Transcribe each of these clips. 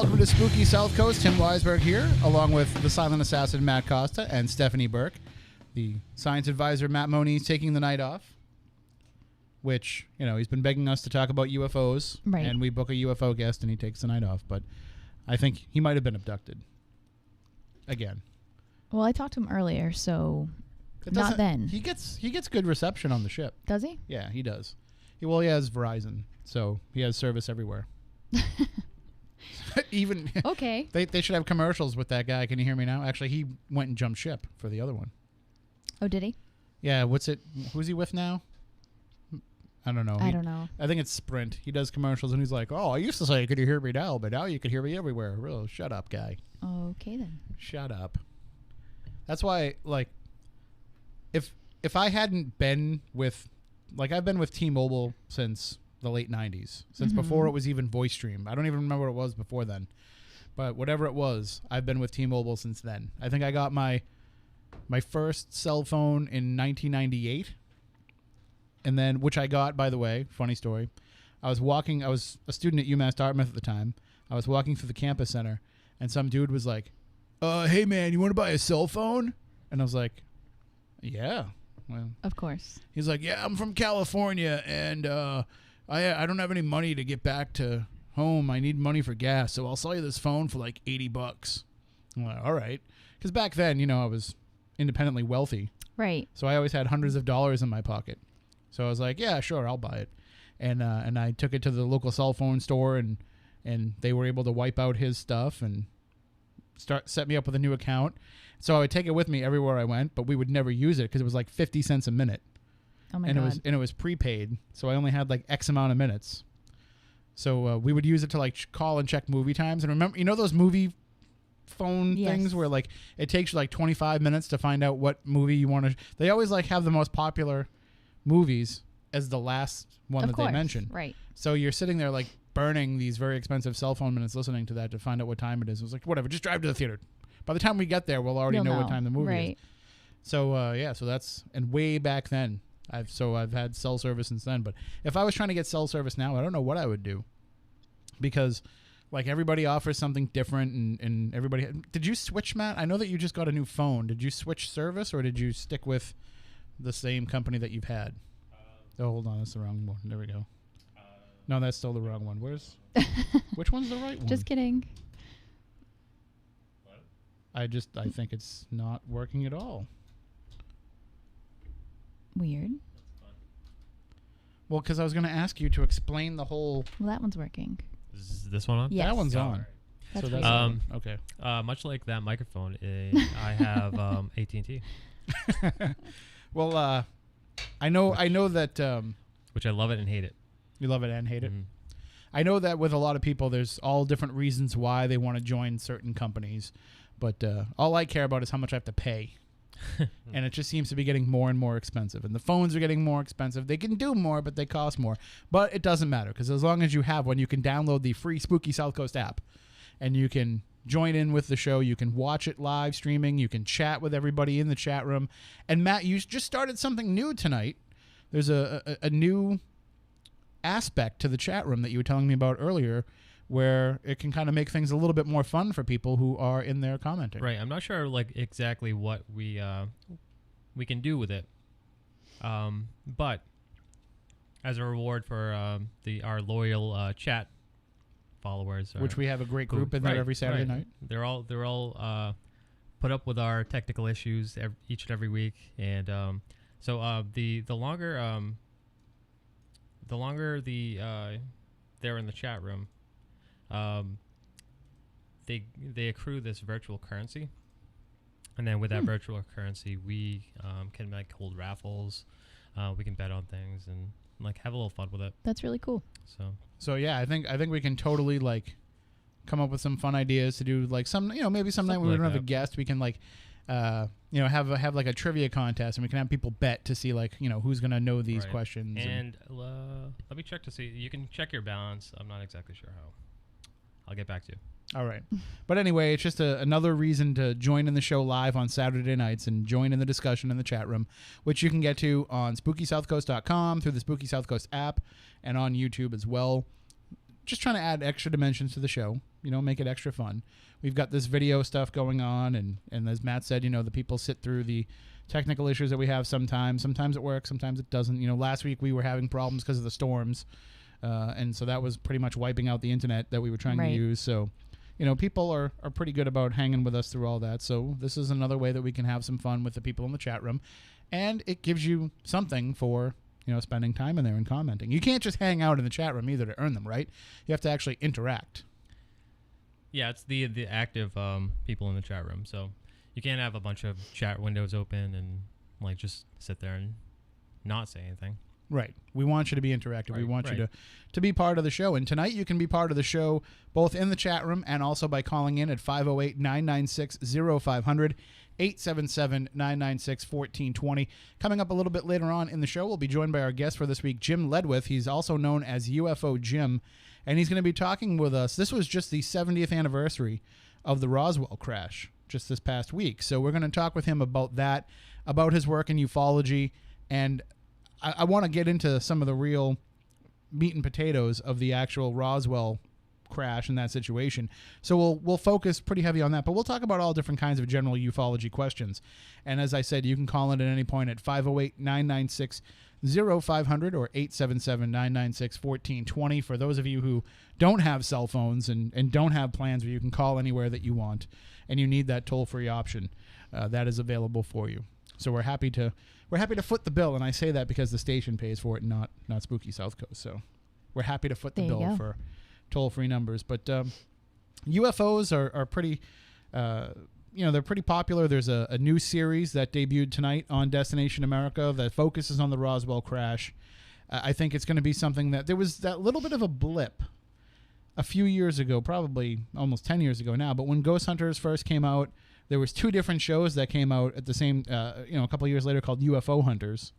welcome to Spooky South Coast. Tim Weisberg here, along with the silent assassin Matt Costa and Stephanie Burke. The science advisor Matt Moniz taking the night off, which, you know, he's been begging us to talk about UFOs. Right. And we book a UFO guest and he takes the night off. But I think he might have been abducted. Again. Well, I talked to him earlier, so not then. He gets good reception on the ship. Does he? Yeah, he does. He has Verizon, so he has service everywhere. Even okay. They should have commercials with that guy. Can you hear me now? Actually, he went and jumped ship for the other one. Oh, did he? Yeah. Who's he with now? I don't know. I don't know. I think it's Sprint. He does commercials and he's like, "Oh, I used to say, could you hear me now? But now you can hear me everywhere." Real, shut up, guy. Okay then. Shut up. That's why, like, if I hadn't been with, like, I've been with T-Mobile since the late 90s, since before it was even voice stream. I don't even remember what it was before then, but whatever it was, I've been with T-Mobile since then. I think I got my first cell phone in 1998, and then, which I got, by the way, funny story, I was a student at UMass Dartmouth at the time. I was walking through the campus center, and some dude was like, "Hey man, you want to buy a cell phone?" And I was like, "Yeah." Well, of course. He's like, "Yeah, I'm from California, and I don't have any money to get back to home. I need money for gas, so I'll sell you this phone for like $80. I'm like, all right. Because back then, you know, I was independently wealthy. Right. So I always had hundreds of dollars in my pocket. So I was like, yeah, sure, I'll buy it. And I took it to the local cell phone store, and they were able to wipe out his stuff and set me up with a new account. So I would take it with me everywhere I went, but we would never use it because it was like 50 cents a minute. Oh my God. It was prepaid, so I only had like X amount of minutes. So we would use it to like call and check movie times. And remember, you know those movie phone things where like it takes you like 25 minutes to find out what movie you want to. They always like have the most popular movies as the last one that they mention. Right. So you're sitting there like burning these very expensive cell phone minutes listening to that to find out what time it is. It was like, whatever, just drive to the theater. By the time we get there, we'll already know what time the movie is. So so that's, and way back then. I've had cell service since then, but if I was trying to get cell service now, I don't know what I would do, because like everybody offers something different, and everybody. Did you switch, Matt? I know that you just got a new phone. Did you switch service, or did you stick with the same company that you've had? Hold on, that's the wrong one. There we go. No, that's still the wrong one. Which one's the right one? Just kidding. What? I think it's not working at all. Weird. Well, because I was going to ask you to explain the whole. Well, that one's working. Is this one on? Yes. That one's on. That's so that's okay. Much like that microphone, I have AT&T. Well, I know that. Which I love it and hate it. You love it and hate it. I know that with a lot of people, there's all different reasons why they want to join certain companies, but all I care about is how much I have to pay. And it just seems to be getting more and more expensive. And the phones are getting more expensive. They can do more, but they cost more. But it doesn't matter, because as long as you have one, you can download the free Spooky South Coast app. And you can join in with the show. You can watch it live streaming. You can chat with everybody in the chat room. And Matt, you just started something new tonight. There's a new aspect to the chat room that you were telling me about earlier, where it can kind of make things a little bit more fun for people who are in there commenting. Right. I'm not sure like exactly what we can do with it. But as a reward for our loyal chat followers, which we have a great group in there every Saturday night. They're all put up with our technical issues each and every week, and so the longer they're in the chat room, they accrue this virtual currency, and then with that virtual currency, we can like hold raffles, we can bet on things and like have a little fun with it. That's really cool. So yeah, I think we can totally like come up with some fun ideas to do, like some, you know, maybe some night when we don't have a guest, we can like you know, have like a trivia contest, and we can have people bet to see like, you know, who's gonna know these questions. And let me check to see. You can check your balance. I'm not exactly sure how. I'll get back to you. All right. But anyway, it's just another reason to join in the show live on Saturday nights and join in the discussion in the chat room, which you can get to on SpookySouthCoast.com, through the Spooky South Coast app, and on YouTube as well. just trying to add extra dimensions to the show, make it extra fun. We've got this video stuff going on, and as Matt said, the people sit through the technical issues that we have sometimes. Sometimes it works, sometimes it doesn't. Last week we were having problems because of the storms, and so that was pretty much wiping out the internet that we were trying to use. So, people are pretty good about hanging with us through all that. So this is another way that we can have some fun with the people in the chat room, and it gives you something for spending time in there and commenting. You can't just hang out in the chat room either to earn them, right? You have to actually interact. Yeah, it's the active people in the chat room. So you can't have a bunch of chat windows open and just sit there and not say anything. Right. We want you to be interactive. We want you to be part of the show. And tonight you can be part of the show both in the chat room and also by calling in at 508-996-0500, 877-996-1420. Coming up a little bit later on in the show, we'll be joined by our guest for this week, Jim Ledwith. He's also known as UFO Jim, and he's going to be talking with us. This was just the 70th anniversary of the Roswell crash just this past week. So we're going to talk with him about that, about his work in ufology, and I want to get into some of the real meat and potatoes of the actual Roswell crash and that situation. So we'll focus pretty heavy on that, but we'll talk about all different kinds of general ufology questions. And as I said, you can call in at any point at 508-996-0500 or 877-996-1420 for those of you who don't have cell phones and don't have plans where you can call anywhere that you want and you need that toll-free option. That is available for you. So we're happy to foot the bill, and I say that because the station pays for it, not Spooky South Coast. So we're happy to foot the bill for toll-free numbers. But UFOs are pretty, they're pretty popular. There's a new series that debuted tonight on Destination America that focuses on the Roswell crash. I think it's going to be something that there was that little bit of a blip a few years ago, probably almost 10 years ago now. But when Ghost Hunters first came out, there was two different shows that came out at the same, a couple of years later called UFO Hunters,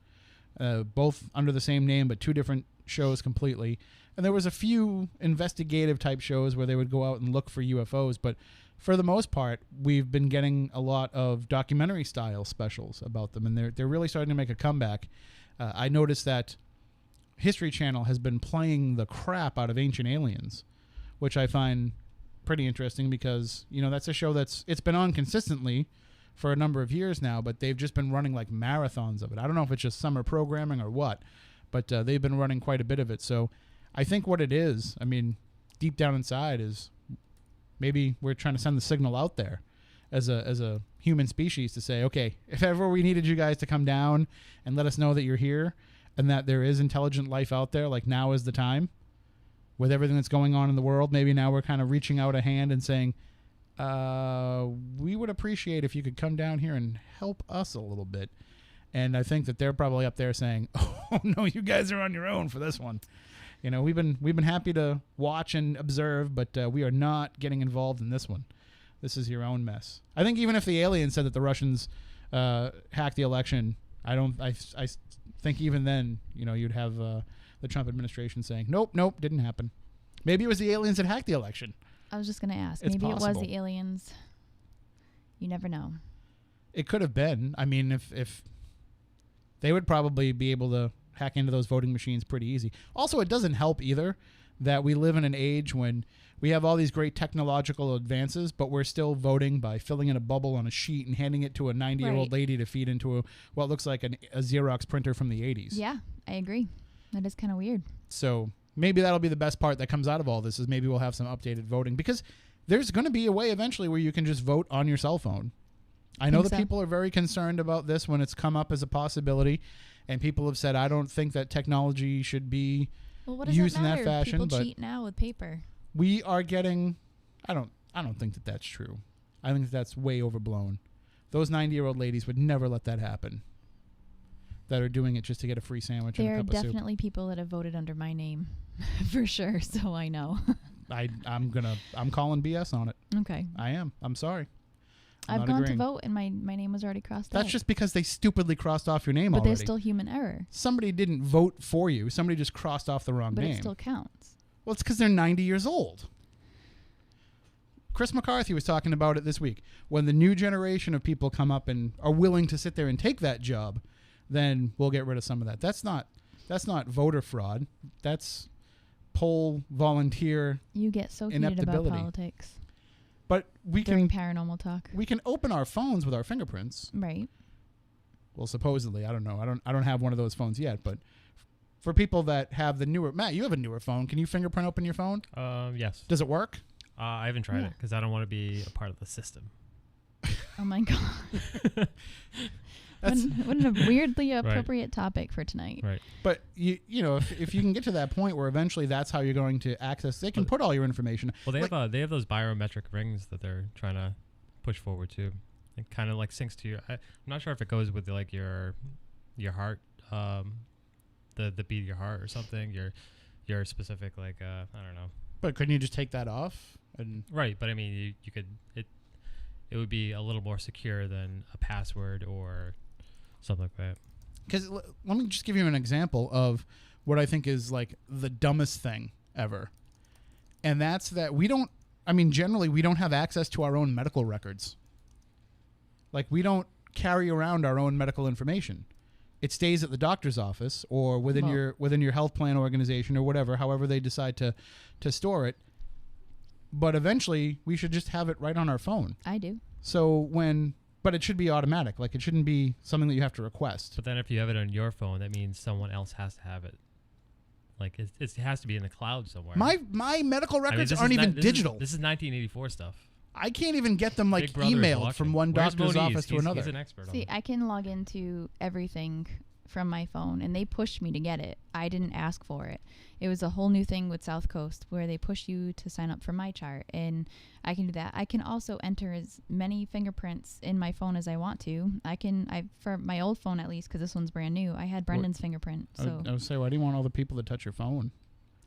both under the same name, but two different shows completely. And there was a few investigative type shows where they would go out and look for UFOs. But for the most part, we've been getting a lot of documentary style specials about them. And they're really starting to make a comeback. I noticed that History Channel has been playing the crap out of Ancient Aliens, which I find pretty interesting because that's a show it's been on consistently for a number of years now, but they've just been running like marathons of it. I don't know if it's just summer programming or what, but they've been running quite a bit of it. So I think what it is, deep down inside, is maybe we're trying to send the signal out there as a human species to say, okay, if ever we needed you guys to come down and let us know that you're here and that there is intelligent life out there, like now is the time. With everything that's going on in the world, maybe now we're kind of reaching out a hand and saying, we would appreciate if you could come down here and help us a little bit. And I think that they're probably up there saying, oh, no, you guys are on your own for this one. We've been happy to watch and observe, but we are not getting involved in this one. This is your own mess. I think even if the aliens said that the Russians hacked the election, I think even then, you'd have the Trump administration saying, nope, didn't happen. Maybe it was the aliens that hacked the election. I was just going to ask. It's maybe possible. It was the aliens. You never know. It could have been. If they would probably be able to hack into those voting machines pretty easy. Also, it doesn't help either that we live in an age when we have all these great technological advances, but we're still voting by filling in a bubble on a sheet and handing it to a 90-year-old lady to feed into what looks like a Xerox printer from the 80s. Yeah, I agree. That is kind of weird. So maybe that'll be the best part that comes out of all this is maybe we'll have some updated voting, because there's going to be a way eventually where you can just vote on your cell phone. I know that people are very concerned about this when it's come up as a possibility, and people have said, I don't think that technology should be used in that fashion. People but cheat now with paper. We are getting, I don't think that that's true. I think that's way overblown. Those 90-year-old ladies would never let that happen. That are doing it just to get a free sandwich and a cup of soup. There are definitely people that have voted under my name, for sure. So I know. I'm calling BS on it. Okay. I am. I'm sorry. I've gone to vote and my name was already crossed out. That's just because they stupidly crossed off your name already. But there's still human error. Somebody didn't vote for you. Somebody just crossed off the wrong name. But it still counts. Well, it's because they're 90 years old. Chris McCarthy was talking about it this week. When the new generation of people come up and are willing to sit there and take that job, then we'll get rid of some of that. That's not voter fraud. That's poll volunteer. You get so heated about Ineptability. politics But we during can paranormal talk. we can open our phones with our fingerprints. Right. Well, supposedly, I don't know. I don't have one of those phones yet, but for people that have the newer, Matt, you have a newer phone. Can you fingerprint open your phone? Yes. Does it work? I haven't tried Yeah. it because I don't want to be a part of the system. Oh my god. That's what a weirdly appropriate topic for tonight. Right. But you know, if you can get to that point where eventually that's how you're going to access, they can put all your information. Well, they have those biometric rings that they're trying to push forward too. It kind of like syncs to your. I'm not sure if it goes with like your heart, the beat of your heart or something. Your specific like I don't know. But couldn't you just take that off? And Right, but I mean you could it would be a little more secure than a password or something like that. because let me just give you an example of what I think is like the dumbest thing ever, and that's that we don't. I mean, generally, we don't have access to our own medical records. Like, we don't carry around our own medical information. It stays at the doctor's office or within your health plan organization or whatever, however they decide to store it. But eventually, we should just have it right on our phone. I do. But it should be automatic. Like, it shouldn't be something that you have to request. But then if you have it on your phone, that means someone else has to have it. Like it has to be in the cloud somewhere. My medical records this aren't is even not- digital. This is 1984 stuff. I can't even get them like Big Brother is emailed watching. from one Where's doctor's Moniz? office to He's another. an expert on See, it. I can log into everything from my phone, and they pushed me to get it. I didn't ask for it. It was a whole new thing with South Coast where they push you to sign up for my chart, and I can do that. I can also enter as many fingerprints in my phone as I want to. For my old phone at least, because this one's brand new, I had Brendan's fingerprint. So I would say, why do you want all the people to touch your phone?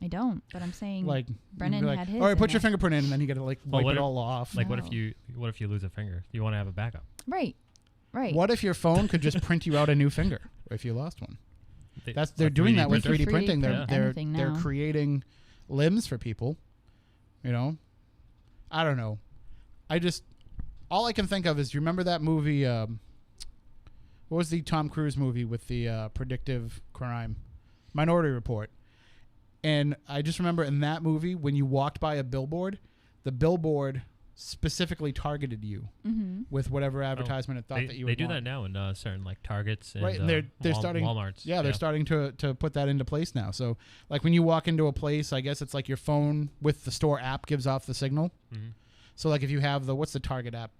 I don't, but I'm saying Like, Brendan you'd be like, had his. all right, in put your there. fingerprint in, and then you got to like Well, wipe what it if- all off. Like what No. if you lose a finger? You want to have a backup. Right. What if your phone could just print you out a new finger if you lost one? They- They're a doing 3D that with printer. 3D printing. print They're anything they're now. creating limbs for people. You know, I don't know. All I can think of is, you remember that movie? What was the Tom Cruise movie with the predictive crime? Minority Report. And I just remember in that movie, when you walked by a billboard, the billboard specifically targeted you with whatever advertisement it thought that you would They do want. that now in certain like Targets and Right, and they're starting. Walmarts. Yeah, they're starting to put that into place now. So, like when you walk into a place, I guess it's like your phone with the store app gives off the signal. Mhm. So, like if you have what's the Target app?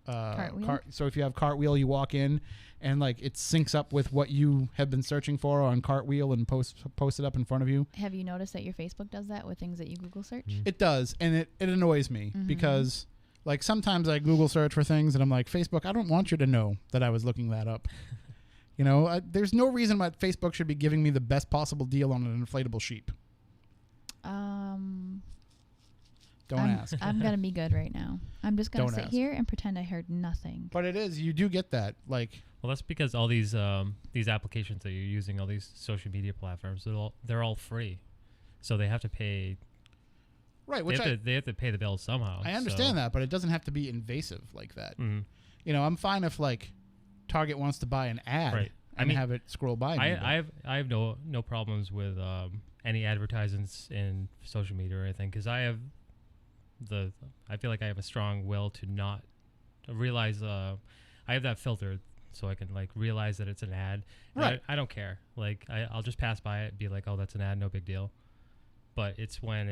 Cartwheel? So if you have Cartwheel, you walk in, and like it syncs up with what you have been searching for on Cartwheel and post it up in front of you. Have you noticed that your Facebook does that with things that you Google search? It does, and it annoys me because like sometimes I Google search for things, and I'm like, Facebook, I don't want you to know that I was looking that up. You know, there's no reason why Facebook should be giving me the best possible deal on an inflatable sheep. Don't ask. I'm gonna be good right now. I'm just gonna Don't sit ask. here and pretend I heard nothing. But it is, you do get that. Like, Well, that's because all these applications that you're using, all these social media platforms, they're all free, so they have to pay. right, which They have to pay the bill somehow. I understand that, but it doesn't have to be invasive like that. Mhm. You know, I'm fine if like Target wants to buy an ad Right. and have it scroll by me. but- I have no problems with any advertisements in social media or anything, because I feel like I have a strong will to not realize I have that filter, so I can like realize that it's an ad. And Right. I don't care. Like I'll just pass by it and be like, oh, that's an ad, no big deal. But it's when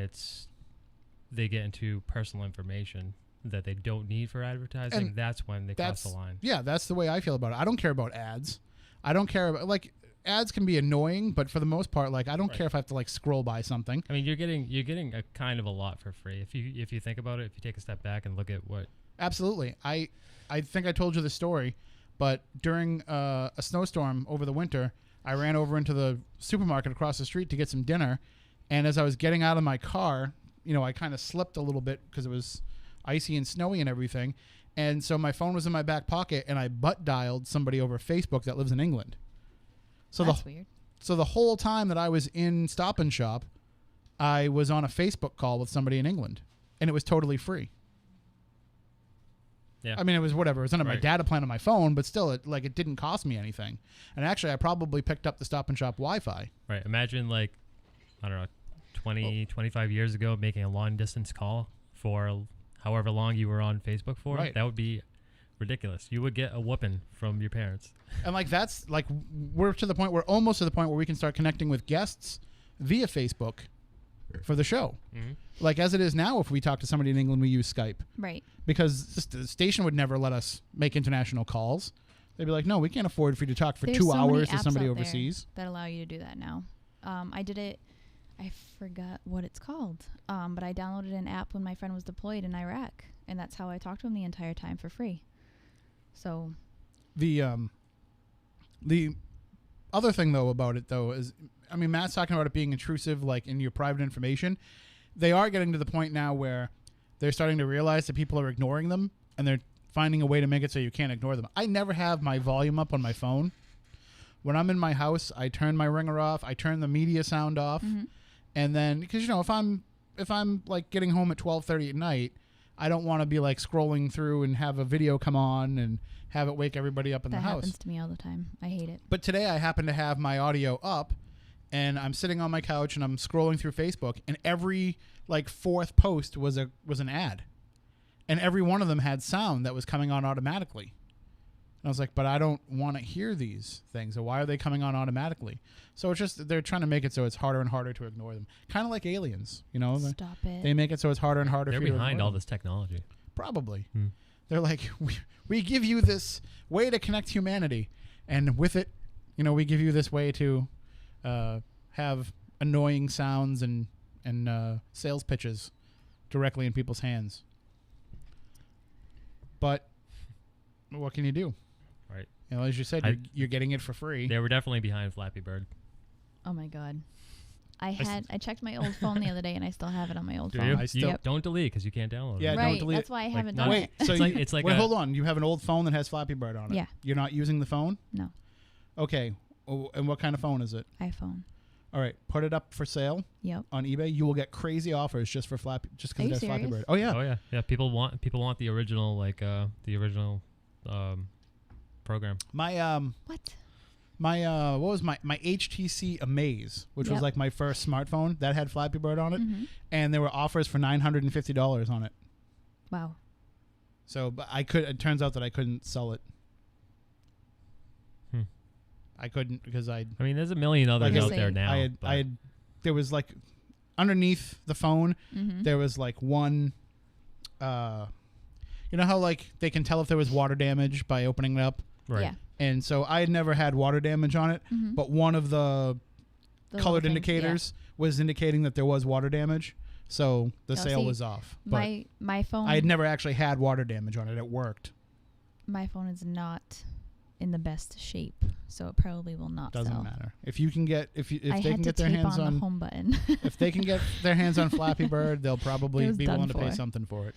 they get into personal information that they don't need for advertising, And that's when they cross the line. Yeah, that's the way I feel about it. I don't care about ads. I don't care about, like, ads can be annoying, but for the most part, like, I don't care if I have to like scroll by something. I mean, you're getting a kind of a lot for free if you think about it. If you take a step back and look at what. Absolutely. I think I told you the story, but during a snowstorm over the winter, I ran over into the supermarket across the street to get some dinner, and as I was getting out of my car, you know, I kind of slipped a little bit because it was icy and snowy and everything, and so my phone was in my back pocket, and I butt dialed somebody over Facebook that lives in England. So That's weird. So the whole time that I was in Stop and Shop, I was on a Facebook call with somebody in England, and it was totally free. Yeah. I mean, it was whatever. It was under my Right. data plan on my phone, but still, it didn't cost me anything. And actually, I probably picked up the Stop and Shop Wi-Fi. Right. Imagine like, I don't know, 25 years ago, making a long distance call for however long you were on Facebook for, Right. that would be ridiculous. You would get a whooping from your parents. And like that's like we're almost to the point where we can start connecting with guests via Facebook for the show. Mm-hmm. Like as it is now, if we talk to somebody in England, we use Skype Right. because the station would never let us make international calls. They'd be like, "No, we can't afford for you to talk for There's 2 so many hours to apps somebody out there overseas." that allow you to do that now. I did it. I forgot what it's called. But I downloaded an app when my friend was deployed in Iraq, and that's how I talked to him the entire time for free. So The other thing though about it though is, I mean, Matt's talking about it being intrusive, like in your private information. They are getting to the point now where they're starting to realize that people are ignoring them, and they're finding a way to make it so you can't ignore them. I never have my volume up on my phone. When I'm in my house, I turn my ringer off. I turn the media sound off, and then because if I'm like getting home at 12:30 at night, I don't want to be like scrolling through and have a video come on and have it wake everybody up in that the house. happens to me all the time. I hate it. But today I happen to have my audio up, and I'm sitting on my couch and I'm scrolling through Facebook, and every like fourth post was an ad, and every one of them had sound that was coming on automatically. And I was like, but I don't want to hear these things. So why are they coming on automatically? So it's just they're trying to make it so it's harder and harder to ignore them. Kind of like aliens, Stop it. They make it so it's harder and harder. They're for you to behind ignore all them. this technology. Probably. They're like, we give you this way to connect humanity, and with it, we give you this way to have annoying sounds and sales pitches directly in people's hands. But what can you do? Right. As you said, you're getting it for free. They were definitely behind Flappy Bird. Oh my God. I checked my old phone the other day, and I still have it on my old Do phone. you? I still- Yep. Don't delete because you can't download Yeah, it. don't Right. delete That's it. why I Like, haven't not- done Wait, it. so it's like wait, a- hold on. You have an old phone that has Flappy Bird on it. Yeah. You're not using the phone? No. Okay. Oh, and what kind of phone is it? iPhone. All right. Put it up for sale Yep. on eBay. You will get crazy offers just because Are it you has Flappy serious? Bird. Oh yeah. Oh yeah. People want the original program. My What? what was my HTC Amaze, which was Yep. like my first smartphone that had Flappy Bird on it, Mhm. and there were offers for $950 on it. Wow. So, but it turns out that I couldn't sell it. I couldn't because I mean, there's a million others Like I out say, there now. I had there was like underneath the phone Mm-hmm. there was like one. You know how like they can tell if there was water damage by opening it up, right. Yeah. and so I had never had water damage on it, Mhm. but one of the The colored little things, yeah. indicators was indicating that there was water damage, so the Oh, sale see, was off. But My phone. I had never actually had water damage on it. It worked. My phone is not in the best shape, so it probably will not Doesn't sell. matter if you can get if I they had can to get their tape hands on on the home button. if they can get their hands on Flappy Bird, they'll probably It was be done willing to pay for. something for it.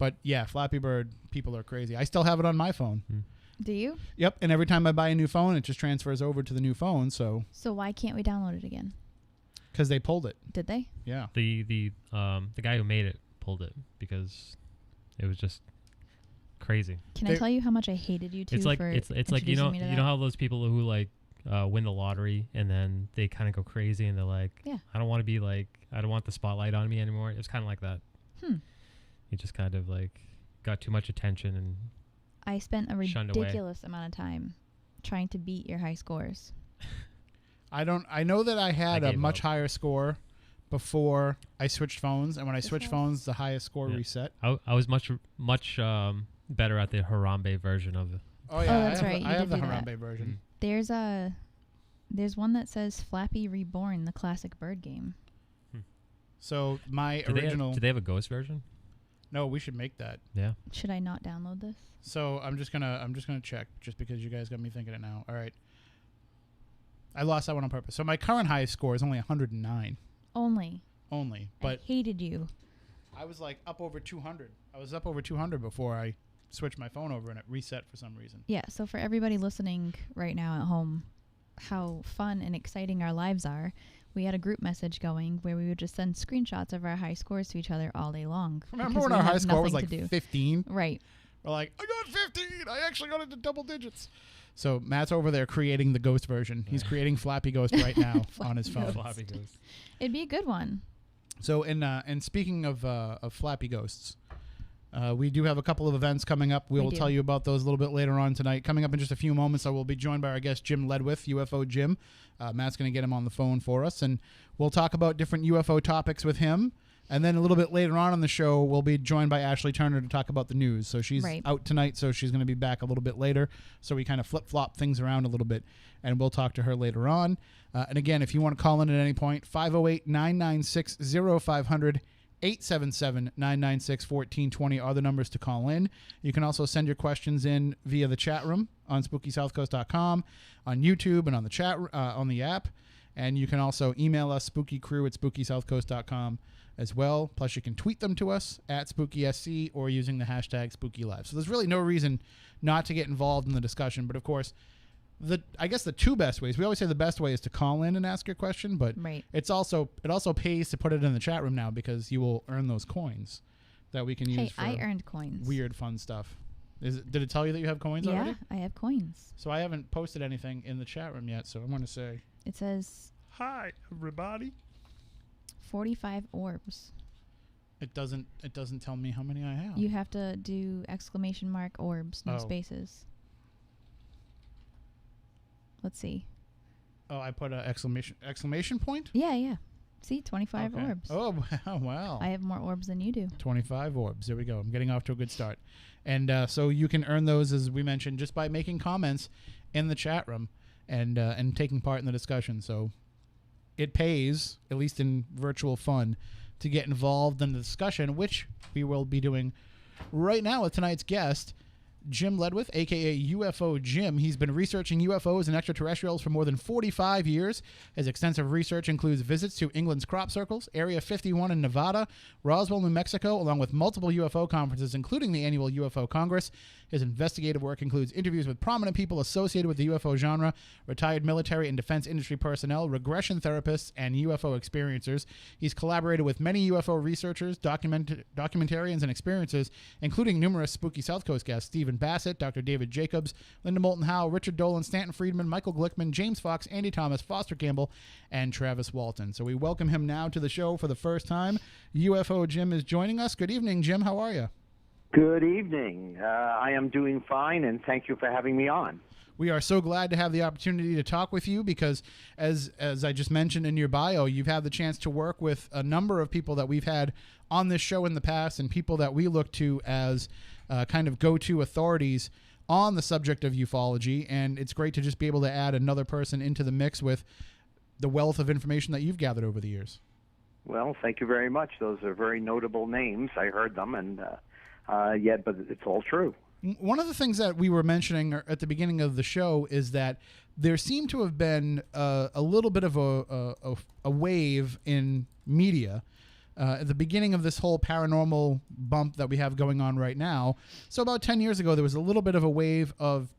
But yeah, Flappy Bird people are crazy. I still have it on my phone. Do you? Yep, and every time I buy a new phone, it just transfers over to the new phone. So So why can't we download it again? because they pulled it. Did they? Yeah. The guy who made it pulled it because it was just crazy. Can They- I tell you how much I hated you two It's like for it's like introducing me to that? how those people who like win the lottery and then they kind of go crazy and they're like, Yeah. I don't want the spotlight on me anymore. It was kind of like that. He just kind of like got too much attention and I spent a shunned away. ridiculous amount of time trying to beat your high scores. I know that I had I a gave much up. higher score before I switched phones, and when I This switched was- phones, the highest score Yeah. reset. I was much better at the Harambe version of it. Oh yeah, that's I have, right, you I have did the do that. Harambe version. There's one that says Flappy Reborn, the classic bird game. So my Do original. they have a ghost version? No, we should make that. Yeah. Should I not download this? So I'm just gonna check just because you guys got me thinking it now. All right. I lost that one on purpose. So my current highest score is only 109 Only. only, I but hated you. I was like up over 200. I was up over 200 before I switched my phone over and it reset for some reason. Yeah, so for everybody listening right now at home, how fun and exciting our lives are, we had a group message going where we would just send screenshots of our high scores to each other all day long. Remember because when we our had high score was nothing like to do. 15? Right. We're like, I got 15. I actually got into double digits. So Matt's over there creating the ghost version. He's creating Flappy Ghost right now on his phone. Floppy Ghost. It'd be a good one. So, and speaking of Flappy Ghosts, we do have a couple of events coming up. We will tell you about those a little bit later on tonight. Coming up in just a few moments, I will be joined by our guest, Jim Ledwith, UFO Jim. Matt's going to get him on the phone for us, and we'll talk about different UFO topics with him. And then a little bit later on the show, we'll be joined by Ashley Turner to talk about the news. So she's out tonight, so she's going to be back a little bit later. So we kind of flip-flop things around a little bit, and we'll talk to her later on. And again, if you want to call in at any point, 508-996-0500, 877-996-1420 are the numbers to call in. You can also send your questions in via the chat room on SpookySouthCoast.com, on YouTube, and on the chat on the app. And you can also email us, spookycrew at SpookySouthCoast.com as well. Plus, you can tweet them to us at SpookySC or using the hashtag SpookyLive. So there's really no reason not to get involved in the discussion. But, of course, I guess the two best ways, we always say the best way is to call in and ask your question, but it also pays to put it in the chat room now because you will earn those coins that we can use for I earned coins. Weird, fun stuff. Did it tell you that you have coins already? Yeah, I have coins. So I haven't posted anything in the chat room yet, so I'm going to say... It says... Hi, everybody. 45 orbs. It doesn't tell me how many I have. You have to do exclamation mark orbs, no spaces. Let's see. Oh, I put an exclamation point? Yeah. See, 25 orbs. Oh, wow. I have more orbs than you do. 25 orbs. There we go. I'm getting off to a good start. And so you can earn those, as we mentioned, just by making comments in the chat room and taking part in the discussion. So it pays, at least in virtual fun, to get involved in the discussion, which we will be doing right now with tonight's guest, Jim Ledwith, a.k.a. UFO Jim. He's been researching UFOs and extraterrestrials for more than 45 years. His extensive research includes visits to England's crop circles, Area 51 in Nevada, Roswell, New Mexico, along with multiple UFO conferences, including the annual UFO Congress. His investigative work includes interviews with prominent people associated with the UFO genre, retired military and defense industry personnel, regression therapists, and UFO experiencers. He's collaborated with many UFO researchers, documentarians, and experiencers, including numerous Spooky South Coast guests, Stephen Bassett, Dr. David Jacobs, Linda Moulton Howe, Richard Dolan, Stanton Friedman, Michael Glickman, James Fox, Andy Thomas, Foster Campbell, and Travis Walton. So we welcome him now to the show for the first time. UFO Jim is joining us. Good evening, Jim. How are you? Good evening. I am doing fine, and thank you for having me on. We are so glad to have the opportunity to talk with you because, as I just mentioned in your bio, you've had the chance to work with a number of people that we've had on this show in the past and people that we look to as kind of go-to authorities on the subject of ufology. And it's great to just be able to add another person into the mix with the wealth of information that you've gathered over the years. Well, thank you very much. Those are very notable names. I heard them, and but it's all true. One of the things that we were mentioning at the beginning of the show is that there seemed to have been a little bit of a wave in media at the beginning of this whole paranormal bump that we have going on right now. So about 10 years ago, there was a little bit of a wave of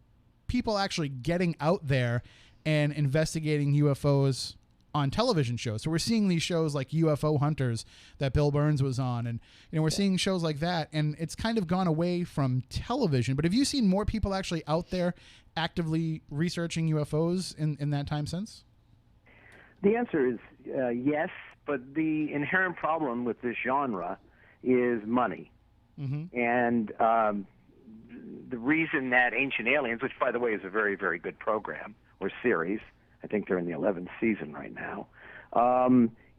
people actually getting out there and investigating UFOs on television shows. So we're seeing these shows like UFO Hunters that Bill Burns was on, and we're seeing shows like that, and it's kind of gone away from television. But have you seen more people actually out there actively researching UFOs in that time since? The answer is yes, but the inherent problem with this genre is money. Mm-hmm. And the reason that Ancient Aliens, which by the way is a very, very good program or series, I think they're in the 11th season right now,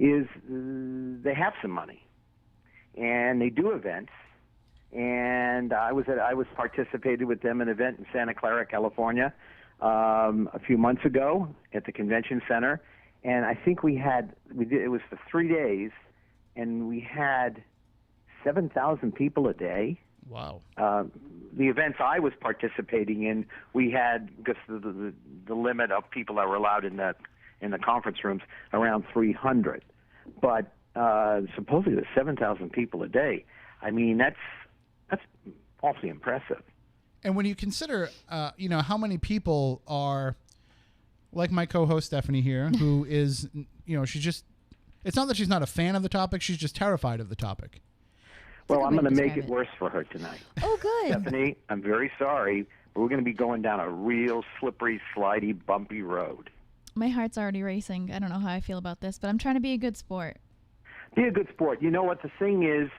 is they have some money, and they do events. And I was participated with them in an event in Santa Clara, California, a few months ago at the convention center, and I think it was for 3 days, and we had 7,000 people a day. Wow. The events I was participating in, we had, because the limit of people that were allowed in the conference rooms, around 300. But supposedly there's 7,000 people a day. I mean, that's awfully impressive. And when you consider, how many people are, like my co-host Stephanie here, who is, she's just, it's not that she's not a fan of the topic, she's just terrified of the topic. Well, I'm going to make it worse for her tonight. Oh, good. Stephanie, I'm very sorry, We're going to be going down a real slippery, slidey, bumpy road. My heart's already racing. I don't know how I feel about this, but I'm trying to be a good sport. Be a good sport. You know what the thing is?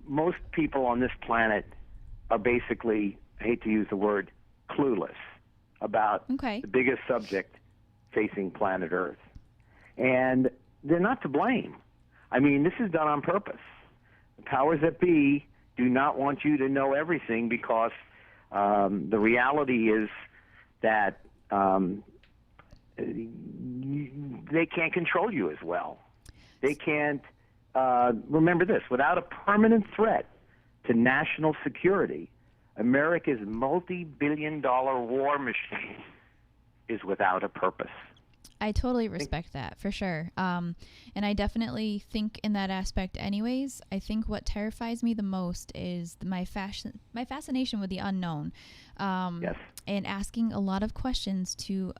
Most people on this planet are basically, I hate to use the word, clueless about the biggest subject facing planet Earth. And they're not to blame. I mean, this is done on purpose. The powers that be do not want you to know everything because the reality is that they can't control you as well. They can't, remember this, without a permanent threat to national security, America's multi-billion-dollar war machine is without a purpose. I totally respect that, for sure. And I definitely think in that aspect anyways. I think what terrifies me the most is my fascination with the unknown. Yes. And asking a lot of questions to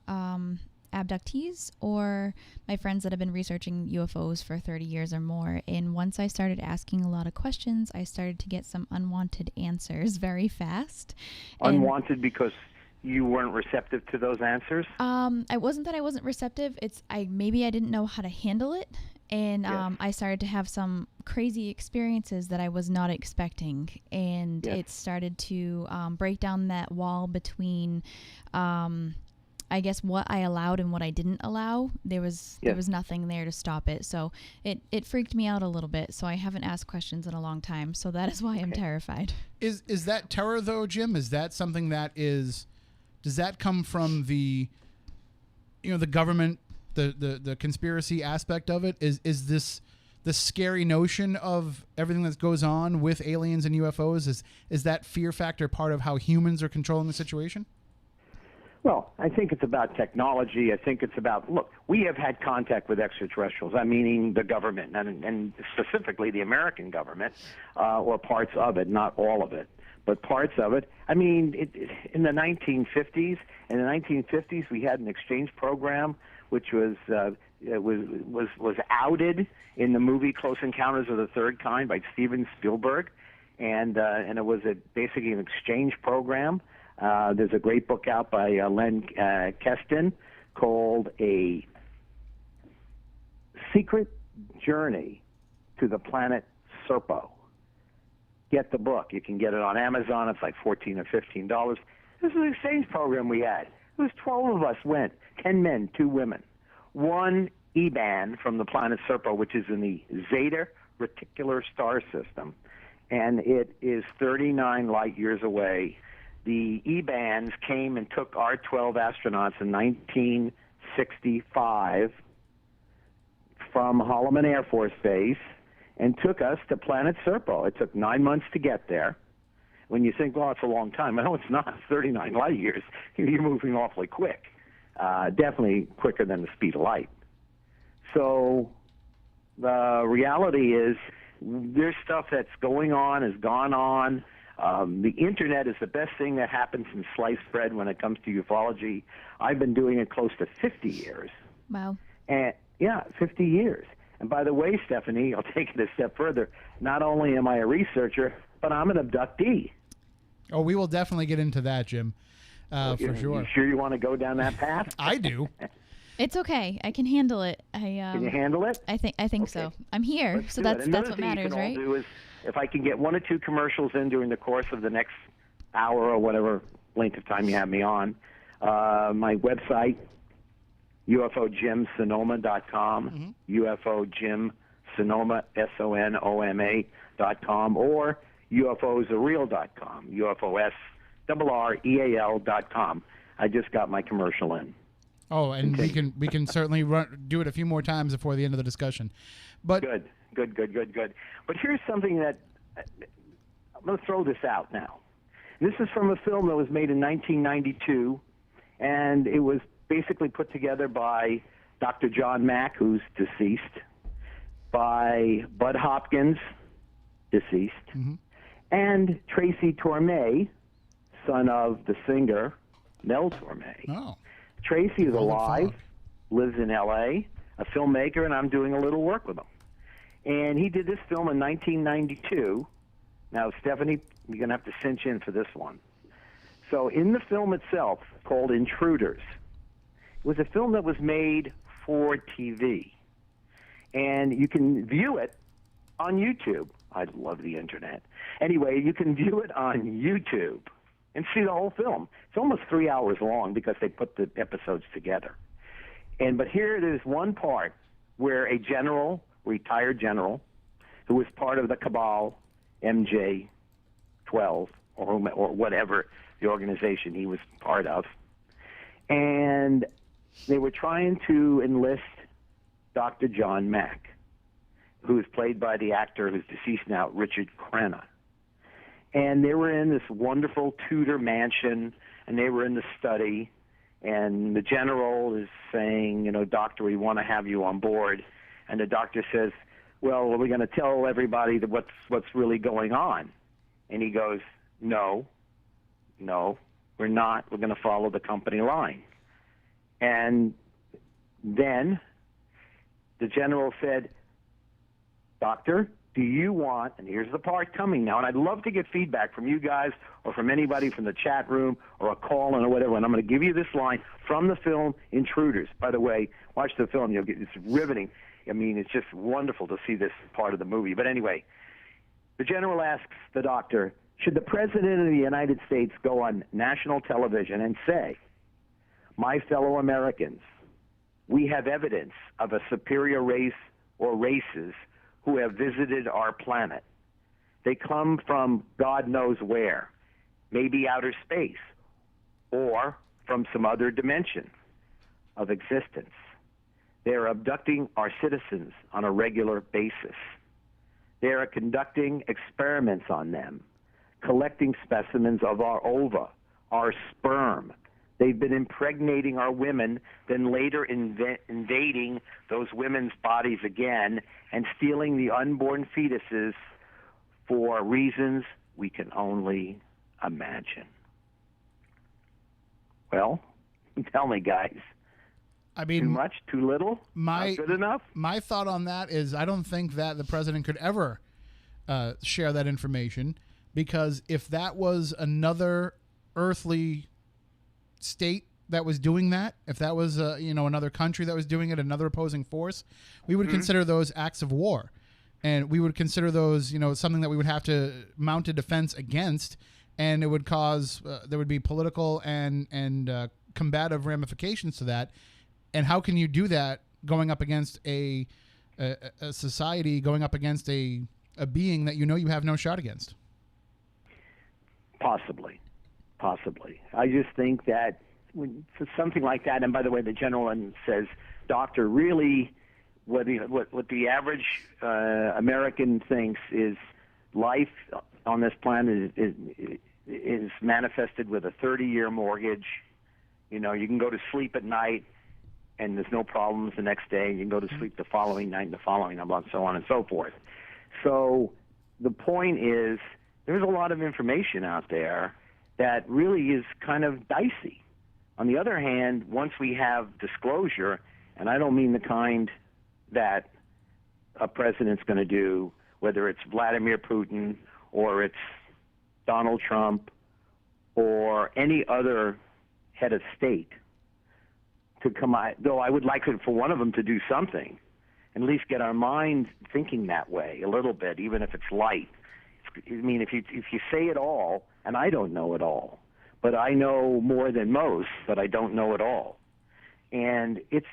abductees or my friends that have been researching UFOs for 30 years or more. And once I started asking a lot of questions, I started to get some unwanted answers very fast. Unwanted because you weren't receptive to those answers? It wasn't that I wasn't receptive. It's maybe I didn't know how to handle it. And I started to have some crazy experiences that I was not expecting. And it started to break down that wall between, I guess, what I allowed and what I didn't allow. There was nothing there to stop it. So it freaked me out a little bit. So I haven't asked questions in a long time. So that is why I'm terrified. Is that terror, though, Jim? Is that something that is... Does that come from the government, the conspiracy aspect of it? Is this the scary notion of everything that goes on with aliens and UFOs? Is that fear factor part of how humans are controlling the situation? Well, I think it's about technology. I think it's about, look, we have had contact with extraterrestrials, meaning the government, and specifically the American government, or parts of it, not all of it, but parts of it. I mean, in the 1950s, we had an exchange program which was outed in the movie Close Encounters of the Third Kind by Steven Spielberg, and it was basically an exchange program. There's a great book out by Len Keston called A Secret Journey to the Planet Serpo. Get the book. You can get it on Amazon. It's like $14 or $15. This is an exchange program we had. It was 12 of us went, 10 men, 2 women. One E-band from the planet Serpo, which is in the Zeta Reticular star system, and it is 39 light years away. The E-bands came and took our 12 astronauts in 1965 from Holloman Air Force Base and took us to planet Serpo. It took 9 months to get there. When you think, well, it's a long time. No, it's not. 39 light years. You're moving awfully quick. Definitely quicker than the speed of light. So the reality is there's stuff that's going on, has gone on. The Internet is the best thing that happens in sliced bread when it comes to ufology. I've been doing it close to 50 years. Wow. And 50 years. And by the way, Stephanie, I'll take it a step further. Not only am I a researcher, but I'm an abductee. Oh, we will definitely get into that, Jim, for sure. You sure you want to go down that path? I do. It's okay. I can handle it. Can you handle it? I think Okay. so. I'm here, Let's so do it. that's what Another thing matters, you can right? all do is, if I can get 1 or 2 commercials in during the course of the next hour or whatever length of time you have me on, my website, UFOJimSonoma.com, UFOJimSonoma, SONOMA.com, or UFOsareal.com, UFOSRREAL.com. I just got my commercial in. Oh, and we can certainly do it a few more times before the end of the discussion. But Good. But here's something that I'm going to throw this out now. This is from a film that was made in 1992, and it was basically put together by Dr. John Mack, who's deceased, by Bud Hopkins, deceased, and Tracy Torme, son of the singer Mel Torme. oh, Tracy is alive, lives in L.A., a filmmaker, and I'm doing a little work with him. And he did this film in 1992. Now, Stephanie, you're going to have to cinch in for this one. So in the film itself, called Intruders, it was a film that was made for TV. And you can view it on YouTube. I love the internet. Anyway, you can view it on YouTube and see the whole film. It's almost 3 hours long because they put the episodes together. But here it is one part where a general, retired general, who was part of the cabal, MJ-12, or whatever the organization he was part of, and they were trying to enlist Dr. John Mack, who is played by the actor who's deceased now, Richard Crenna. And they were in this wonderful Tudor mansion, and they were in the study, and the general is saying, doctor, we want to have you on board. And the doctor says, well, are we going to tell everybody that what's really going on? And he goes, no, we're not. We're going to follow the company line. And then the general said, doctor, do you want, and here's the part coming now, and I'd love to get feedback from you guys or from anybody from the chat room or a call or whatever, and I'm going to give you this line from the film Intruders. By the way, watch the film. You'll get, it's riveting. I mean, it's just wonderful to see this part of the movie. But anyway, the general asks the doctor, should the President of the United States go on national television and say, my fellow Americans, we have evidence of a superior race or races who have visited our planet. They come from God knows where, maybe outer space, or from some other dimension of existence. They are abducting our citizens on a regular basis. They are conducting experiments on them, collecting specimens of our ova, our sperm. They've been impregnating our women, then later invading those women's bodies again and stealing the unborn fetuses for reasons we can only imagine. Well, tell me, guys. I mean, too much, too little, not good enough? My thought on that is I don't think that the president could ever share that information, because if that was another earthly state that was doing that, if that was another country that was doing it, another opposing force, we would consider those acts of war, and we would consider those something that we would have to mount a defense against, and it would cause there would be political and combative ramifications to that. And how can you do that going up against a society, going up against a being that you have no shot against? Possibly. I just think that for something like that, and by the way, the general says, doctor, really what the average American thinks is life on this planet is manifested with a 30-year mortgage. You can go to sleep at night and there's no problems the next day. You can go to sleep the following night and the following night, and so on and so forth. So the point is there's a lot of information out there that really is kind of dicey. On the other hand, once we have disclosure, and I don't mean the kind that a president's going to do, whether it's Vladimir Putin or it's Donald Trump or any other head of state, to come out, though I would like for one of them to do something, and at least get our mind thinking that way a little bit, even if it's light. I mean, if you say it all, and I don't know it all, but I know more than most, but I don't know it all, and it's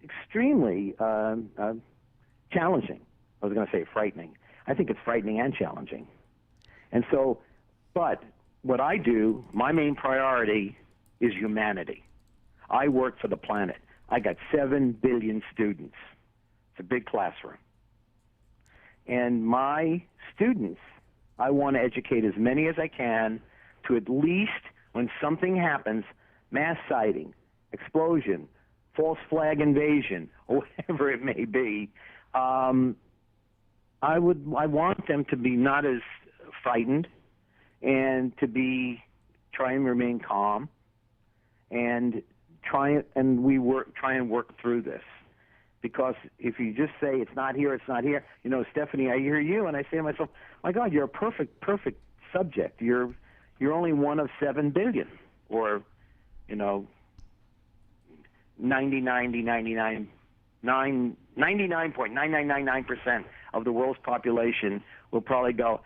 extremely challenging. I was going to say frightening. I think it's frightening and challenging, and so. But what I do, my main priority is humanity. I work for the planet. I got 7 billion students. It's a big classroom. And my students, I want to educate as many as I can to at least, when something happens, mass sighting, explosion, false flag invasion, or whatever it may be, I want them to be not as frightened and to try and remain calm and try and work through this. Because if you just say it's not here, Stephanie, I hear you, and I say to myself, my God, you're a perfect subject. You're you're only one of 7 billion, or, 99.9999% of the world's population will probably go,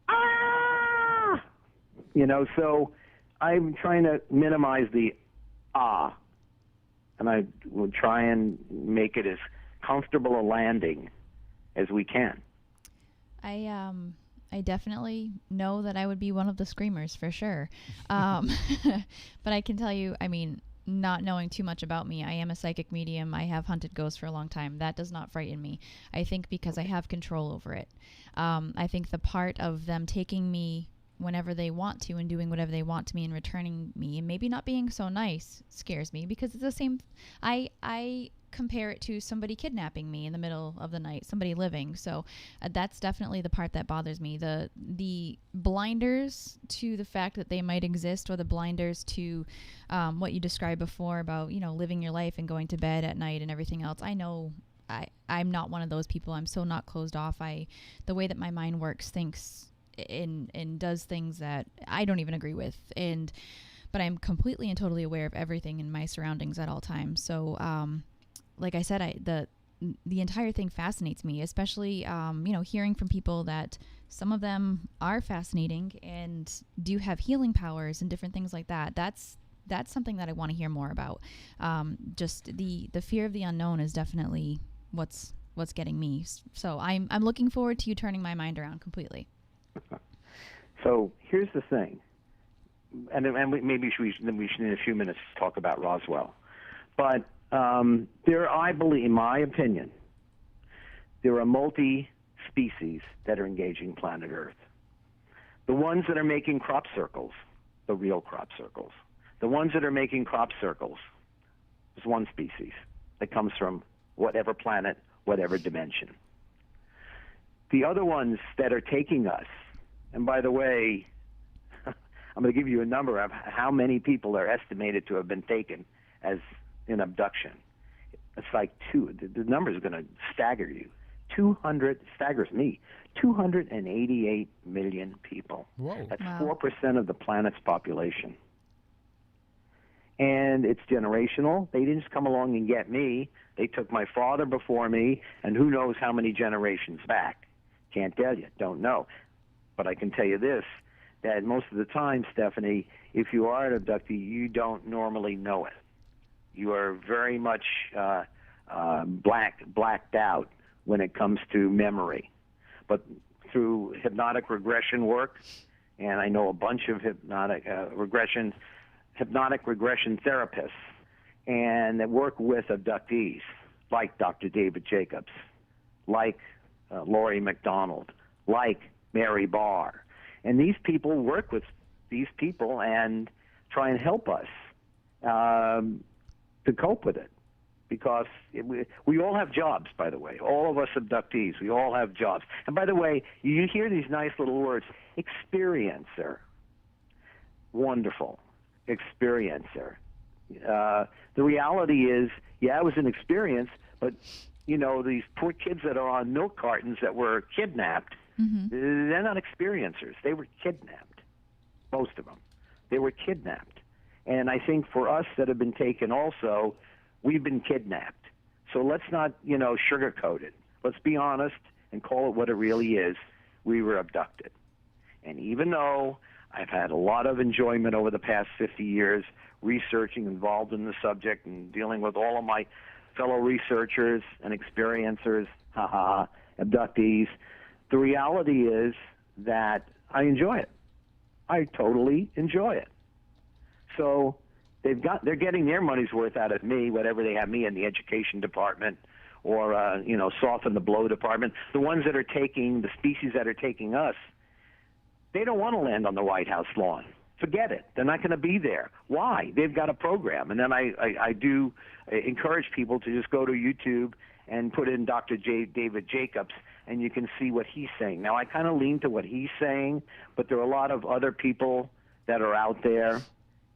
ah! So I'm trying to minimize the ah, and I will try and make it as comfortable a landing as we can. I definitely know that I would be one of the screamers for sure. But I can tell you, not knowing too much about me, I am a psychic medium. I have hunted ghosts for a long time. That does not frighten me. I think because I have control over it. I think the part of them taking me whenever they want to and doing whatever they want to me and returning me and maybe not being so nice scares me, because it's the same. I compare it to somebody kidnapping me in the middle of the night, somebody living. So that's definitely the part that bothers me. The blinders to the fact that they might exist, or the blinders to what you described before about, living your life and going to bed at night and everything else. I know I'm not one of those people. I'm so not closed off. The way that my mind works, thinks and does things that I don't even agree with. But I'm completely and totally aware of everything in my surroundings at all times. So, like I said, the entire thing fascinates me, especially, hearing from people that some of them are fascinating and do have healing powers and different things like that. That's something that I want to hear more about. Just the fear of the unknown is definitely what's getting me. So I'm looking forward to you turning my mind around completely. So here's the thing, and maybe we should in a few minutes talk about Roswell, but I believe, in my opinion, there are multi-species that are engaging planet Earth. The ones that are making crop circles, the real crop circles. The ones that are making crop circles is one species that comes from whatever planet, whatever dimension. The other ones that are taking us, and by the way, I'm going to give you a number of how many people are estimated to have been taken as an abduction. It's like the number is going to stagger you. Staggers me. 288 million people. Whoa. That's Wow. 4% of the planet's population. And it's generational. They didn't just come along and get me. They took my father before me, and who knows how many generations back. Can't tell you. Don't know. But I can tell you this, that most of the time, Stephanie, if you are an abductee, you don't normally know it. You are very much blacked out when it comes to memory. But through hypnotic regression work, and I know a bunch of hypnotic regression therapists, and that work with abductees, like Dr. David Jacobs, like Laurie McDonald, like Mary Barr. And these people work with these people and try and help us to cope with it. Because we all have jobs, by the way. All of us abductees, we all have jobs. And by the way, you hear these nice little words, experiencer. Wonderful. Experiencer. The reality is, yeah, it was an experience, but, these poor kids that are on milk cartons that were kidnapped, they're not experiencers. They were kidnapped, most of them. They were kidnapped. And I think for us that have been taken also, we've been kidnapped. So let's not, sugarcoat it. Let's be honest and call it what it really is. We were abducted. And even though I've had a lot of enjoyment over the past 50 years researching, involved in the subject, and dealing with all of my fellow researchers and experiencers, abductees, the reality is that I enjoy it. I totally enjoy it. So they're getting their money's worth out of me, whatever they have me in the education department or, soften the blow department. The ones that are taking, the species that are taking us, they don't want to land on the White House lawn. Forget it. They're not going to be there. Why? They've got a program. And then I do encourage people to just go to YouTube and put in Dr. David Jacobs, and you can see what he's saying. Now, I kind of lean to what he's saying, but there are a lot of other people that are out there,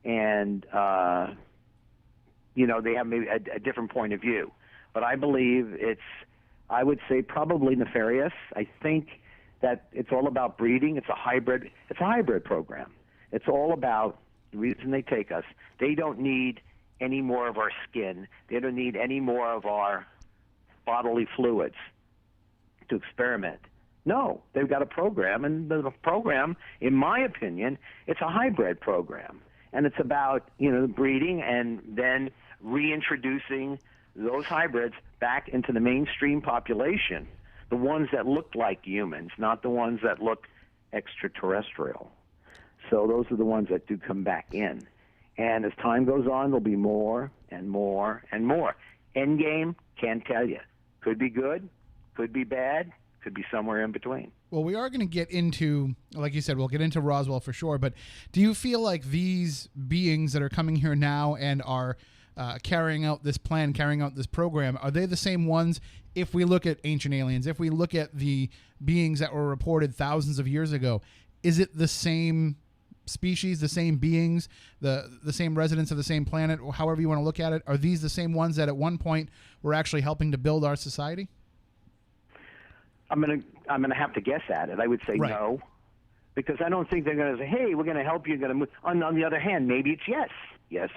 and, they have maybe a different point of view. But I believe I would say probably nefarious. I think that it's all about breeding. It's a hybrid program. It's all about the reason they take us. They don't need any more of our skin. They don't need any more of our bodily fluids to experiment. No, they've got a program, and the program, in my opinion, it's a hybrid program. And it's about, breeding and then reintroducing those hybrids back into the mainstream population, the ones that look like humans, not the ones that look extraterrestrial. So those are the ones that do come back in. And as time goes on, there'll be more and more and more. Endgame, can't tell you. Could be good, could be bad, could be somewhere in between. Well, we are going to get into, like you said, we'll get into Roswell for sure, but do you feel like these beings that are coming here now and are carrying out this plan, carrying out this program, are they the same ones if we look at ancient aliens, if we look at the beings that were reported thousands of years ago? Is it the same species, the same beings, the same residents of the same planet, or however you want to look at it? Are these the same ones that at one point were actually helping to build our society? I'm gonna have to guess at it. I would say right. No, because I don't think they're going to say, "Hey, we're going to help you." Going to move. On the other hand, maybe it's yes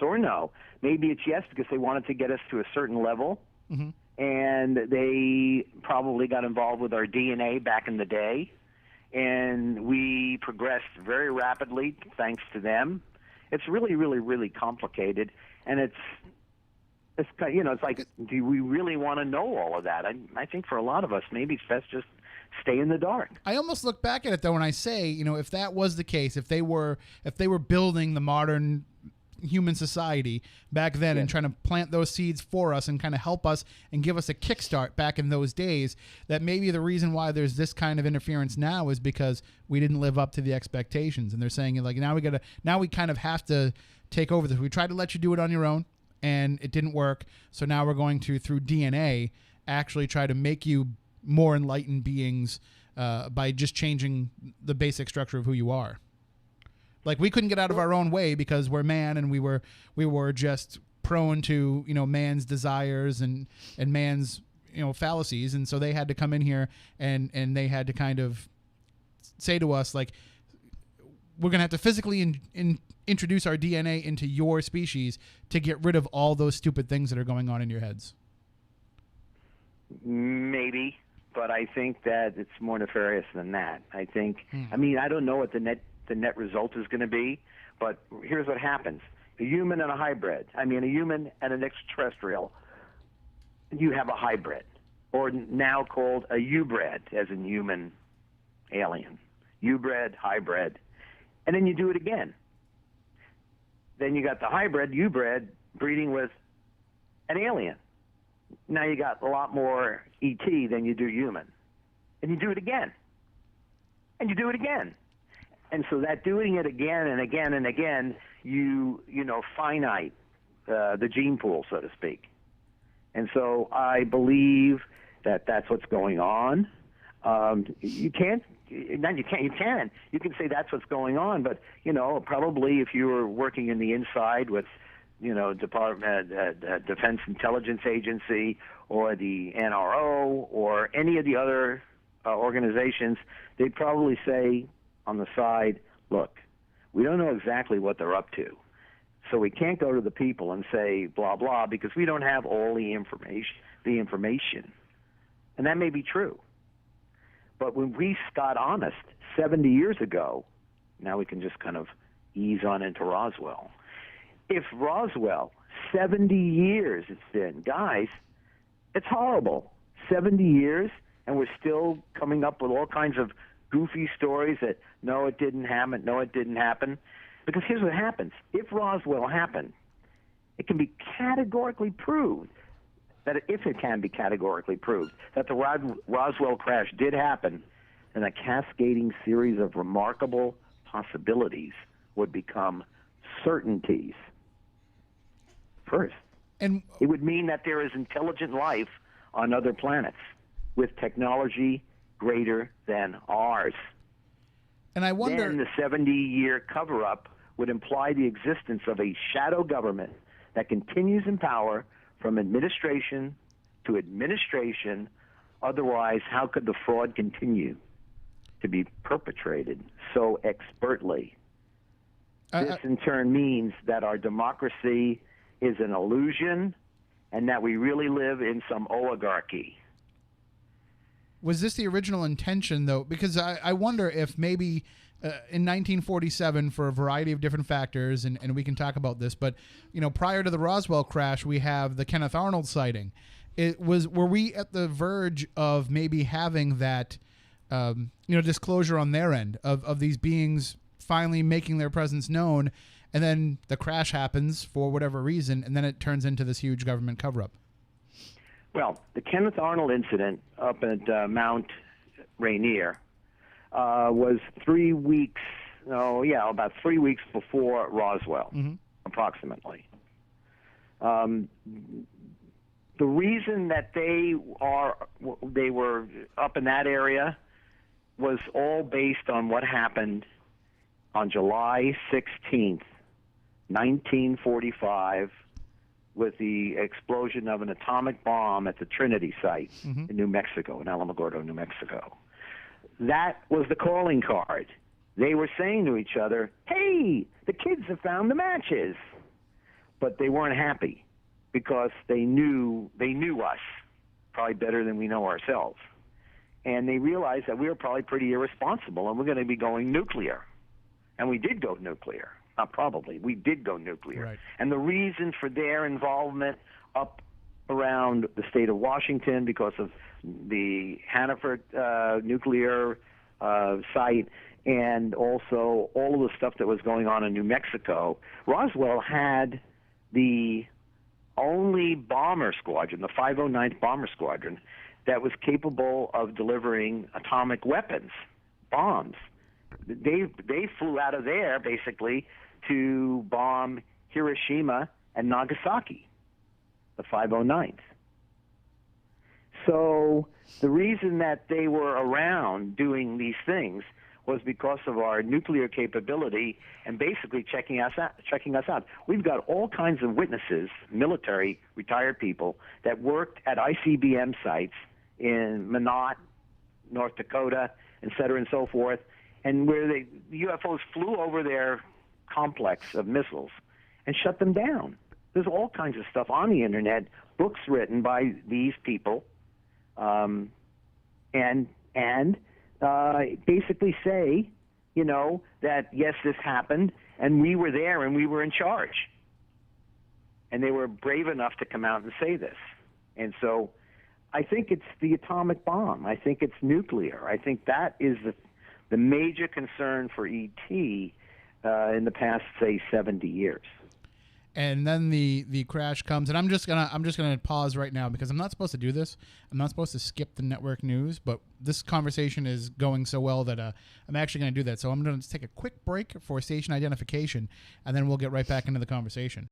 or no. Maybe it's yes because they wanted to get us to a certain level, and they probably got involved with our DNA back in the day, and we progressed very rapidly thanks to them. It's really, really, really complicated, and it's like, do we really want to know all of that? I think for a lot of us, maybe it's best just stay in the dark. I almost look back at it though when I say, if that was the case, if they were building the modern human society back then and trying to plant those seeds for us and kind of help us and give us a kickstart back in those days, that maybe the reason why there's this kind of interference now is because we didn't live up to the expectations. And they're saying, like, now we kind of have to take over this. We tried to let you do it on your own and it didn't work. So now we're going to, through DNA, actually try to make you more enlightened beings by just changing the basic structure of who you are. Like, we couldn't get out of our own way because we're man, and we were just prone to man's desires and man's fallacies, and so they had to come in here and they had to kind of say to us, like, we're gonna have to physically introduce our DNA into your species to get rid of all those stupid things that are going on in your heads. Maybe, but I think that it's more nefarious than that. I think. I mean, I don't know what the net result is going to be, but here's what happens. A human and a hybrid. I mean, a human and an extraterrestrial. You have a hybrid, or now called a U-bred, as in human alien. U-bred, hybrid. And then you do it again. Then you got the hybrid, U-bred, breeding with an alien. Now you got a lot more ET than you do human. And you do it again. And you do it again. And so that doing it again and again and again, you finite the gene pool, so to speak. And so I believe that that's what's going on. You can say that's what's going on, but probably if you were working in the inside with Defense Intelligence Agency or the NRO or any of the other organizations, they'd probably say on the side, look, we don't know exactly what they're up to, so we can't go to the people and say blah blah because we don't have all the information. And that may be true, but when we got honest 70 years ago, now we can just kind of ease on into Roswell. If Roswell, 70 years it's been, guys, it's horrible. 70 years, and we're still coming up with all kinds of goofy stories that, no, it didn't happen. Because here's what happens. If Roswell happened, it can be categorically proved that the Roswell crash did happen, and a cascading series of remarkable possibilities would become certainties. First, and it would mean that there is intelligent life on other planets with technology greater than ours. And I wonder, then the 70-year cover-up would imply the existence of a shadow government that continues in power from administration to administration. Otherwise, how could the fraud continue to be perpetrated so expertly? This in turn means that our democracy is an illusion and that we really live in some oligarchy. Was this the original intention, though? Because I wonder if maybe in 1947, for a variety of different factors, and we can talk about this, but prior to the Roswell crash, we have the Kenneth Arnold sighting. Were we at the verge of maybe having that disclosure on their end of these beings finally making their presence known, and then the crash happens for whatever reason, and then it turns into this huge government cover-up? Well, the Kenneth Arnold incident up at Mount Rainier was 3 weeks, about 3 weeks before Roswell, approximately. The reason that they were up in that area was all based on what happened on July 16th, 1945, with the explosion of an atomic bomb at the Trinity site in New Mexico, in Alamogordo, New Mexico. That was the calling card. They were saying to each other, hey, the kids have found the matches. But they weren't happy because they knew us probably better than we know ourselves. And they realized that we were probably pretty irresponsible and we're going to be going nuclear. And we did go nuclear. Not probably. We did go nuclear. Right. And the reason for their involvement up around the state of Washington, because of the Hanford nuclear site, and also all of the stuff that was going on in New Mexico, Roswell had the only bomber squadron, the 509th Bomber Squadron, that was capable of delivering atomic weapons, bombs. They flew out of there, basically, to bomb Hiroshima and Nagasaki, the 509th. So the reason that they were around doing these things was because of our nuclear capability and basically checking us out. We've got all kinds of witnesses, military, retired people, that worked at ICBM sites in Minot, North Dakota, et cetera, and so forth, and where the UFOs flew over their complex of missiles and shut them down. There's all kinds of stuff on the internet, books written by these people, and basically say, that yes, this happened, and we were there and we were in charge. And they were brave enough to come out and say this. And so I think it's the atomic bomb. I think it's nuclear. I think that is the major concern for ET in the past, say, 70 years. And then the crash comes, and I'm just gonna pause right now because I'm not supposed to do this. I'm not supposed to skip the network news, but this conversation is going so well that I'm actually gonna do that. So I'm gonna take a quick break for station identification, and then we'll get right back into the conversation.